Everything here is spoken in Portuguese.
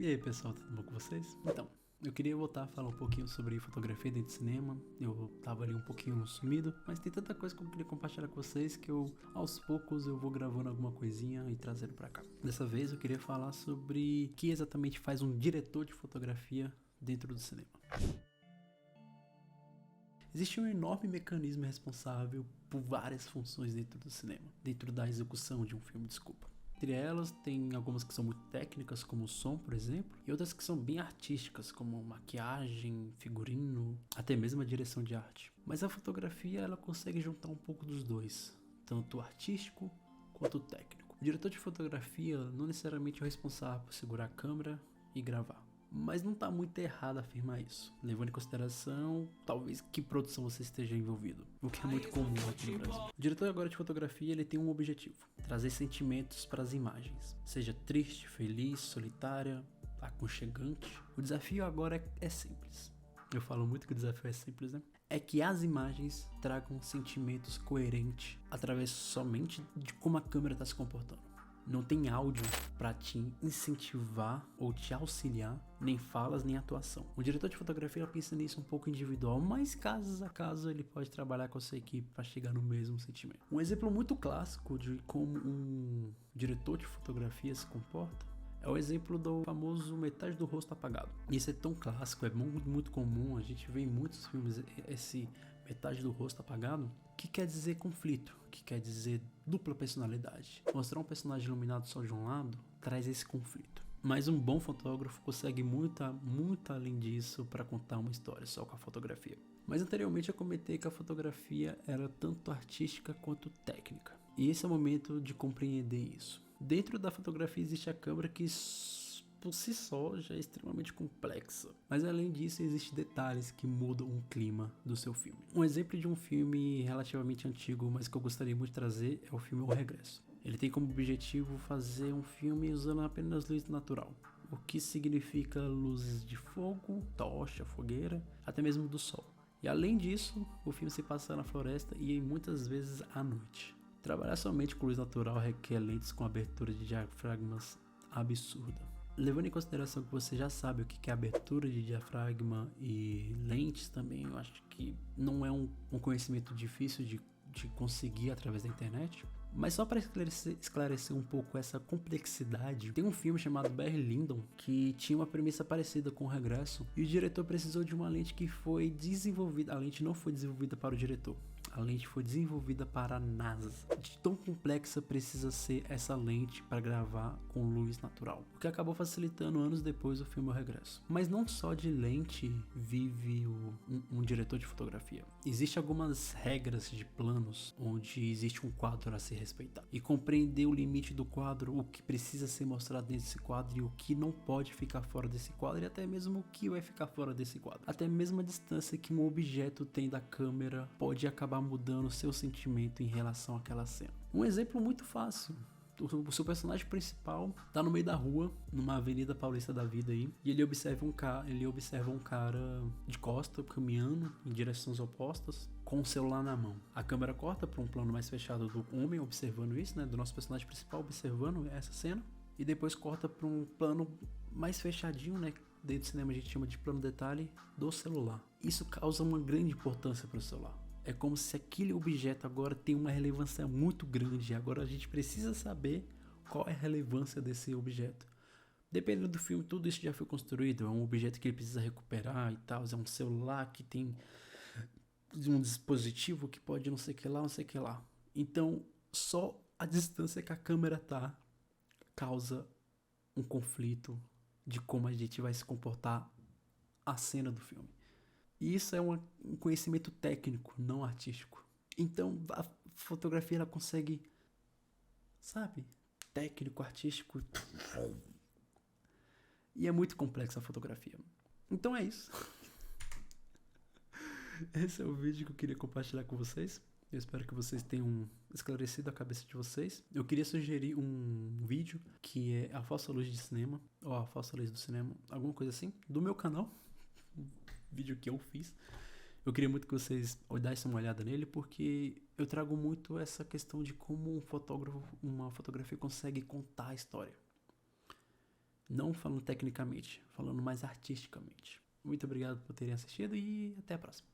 E aí pessoal, tudo bom com vocês? Então, eu queria voltar a falar um pouquinho sobre fotografia dentro de cinema. Eu tava ali um pouquinho sumido, mas tem tanta coisa que eu queria compartilhar com vocês que aos poucos eu vou gravando alguma coisinha e trazendo pra cá. Dessa vez eu queria falar sobre o que exatamente faz um diretor de fotografia dentro do cinema. Existe um enorme mecanismo responsável por várias funções dentro do cinema, dentro da execução de um filme, Entre elas, tem algumas que são muito técnicas, como o som, por exemplo, e outras que são bem artísticas, como maquiagem, figurino, até mesmo a direção de arte. Mas a fotografia, ela consegue juntar um pouco dos dois, tanto o artístico quanto o técnico. O diretor de fotografia não necessariamente é o responsável por segurar a câmera e gravar. Mas não está muito errado afirmar isso, levando em consideração talvez que produção você esteja envolvido, o que é muito comum aqui no Brasil. O diretor agora de fotografia ele tem um objetivo: trazer sentimentos para as imagens, seja triste, feliz, solitária, aconchegante. O desafio agora é simples. Eu falo muito que o desafio é simples, né? É que as imagens tragam sentimentos coerentes através somente de como a câmera está se comportando. Não tem áudio para te incentivar ou te auxiliar, nem falas, nem atuação. O diretor de fotografia pensa nisso um pouco individual, mas caso a caso ele pode trabalhar com a sua equipe para chegar no mesmo sentimento. Um exemplo muito clássico de como um diretor de fotografia se comporta é o exemplo do famoso metade do rosto apagado. Isso é tão clássico, é muito comum, a gente vê em muitos filmes esse metade do rosto apagado, que quer dizer conflito, que quer dizer dupla personalidade. Mostrar um personagem iluminado só de um lado traz esse conflito. Mas um bom fotógrafo consegue muito além disso para contar uma história só com a fotografia. Mas anteriormente eu comentei que a fotografia era tanto artística quanto técnica. E esse é o momento de compreender isso. Dentro da fotografia existe a câmera que por si só já é extremamente complexa. Mas além disso existem detalhes que mudam o clima do seu filme. Um exemplo de um filme relativamente antigo, mas que eu gostaria muito de trazer, é o filme O Regresso. Ele tem como objetivo fazer um filme usando apenas luz natural, o que significa luzes de fogo, tocha, fogueira, até mesmo do sol. E além disso, o filme se passa na floresta e muitas vezes à noite. Trabalhar somente com luz natural requer lentes com abertura de diafragmas absurda. Levando em consideração que você já sabe o que é abertura de diafragma e lentes também, eu acho que não é um conhecimento difícil de conseguir através da internet. Mas só para esclarecer um pouco essa complexidade, tem um filme chamado Barry Lyndon que tinha uma premissa parecida com O Regresso, e o diretor precisou de uma lente que foi desenvolvida. A lente não foi desenvolvida para o diretor, a lente foi desenvolvida para a NASA. De tão complexa precisa ser essa lente para gravar com luz natural, o que acabou facilitando anos depois o filme O Regresso. Mas não só de lente vive um diretor de fotografia. Existem algumas regras de planos onde existe um quadro a ser respeitar e compreender o limite do quadro, o que precisa ser mostrado dentro desse quadro e o que não pode ficar fora desse quadro, e até mesmo o que vai ficar fora desse quadro. Até mesmo a distância que um objeto tem da câmera pode acabar mudando o seu sentimento em relação àquela cena. Um exemplo muito fácil: o seu personagem principal tá no meio da rua, numa avenida paulista da vida aí, e ele observa um cara de costa caminhando em direções opostas com o celular na mão. A câmera corta para um plano mais fechado do homem observando isso, né, do nosso personagem principal observando essa cena, e depois corta para um plano mais fechadinho, né, dentro do cinema a gente chama de plano detalhe, do celular. Isso causa uma grande importância para o celular. É como se aquele objeto agora tem uma relevância muito grande. Agora a gente precisa saber qual é a relevância desse objeto. Dependendo do filme, tudo isso já foi construído. É um objeto que ele precisa recuperar e tal. É um celular que tem um dispositivo que pode não sei o que lá, não sei o que lá. Então, só a distância que a câmera tá causa um conflito de como a gente vai se comportar a cena do filme. E isso é um conhecimento técnico, não artístico. Então a fotografia ela consegue, sabe, técnico, artístico. E é muito complexa a fotografia. Então é isso. Esse é o vídeo que eu queria compartilhar com vocês. Eu espero que vocês tenham esclarecido a cabeça de vocês. Eu queria sugerir um vídeo que é A Falsa Luz de Cinema, ou A Falsa Luz do Cinema, alguma coisa assim, do meu canal. Vídeo que eu fiz. Eu queria muito que vocês dessem uma olhada nele, porque eu trago muito essa questão de como um fotógrafo, uma fotografia consegue contar a história. Não falando tecnicamente, falando mais artisticamente. Muito obrigado por terem assistido e até a próxima.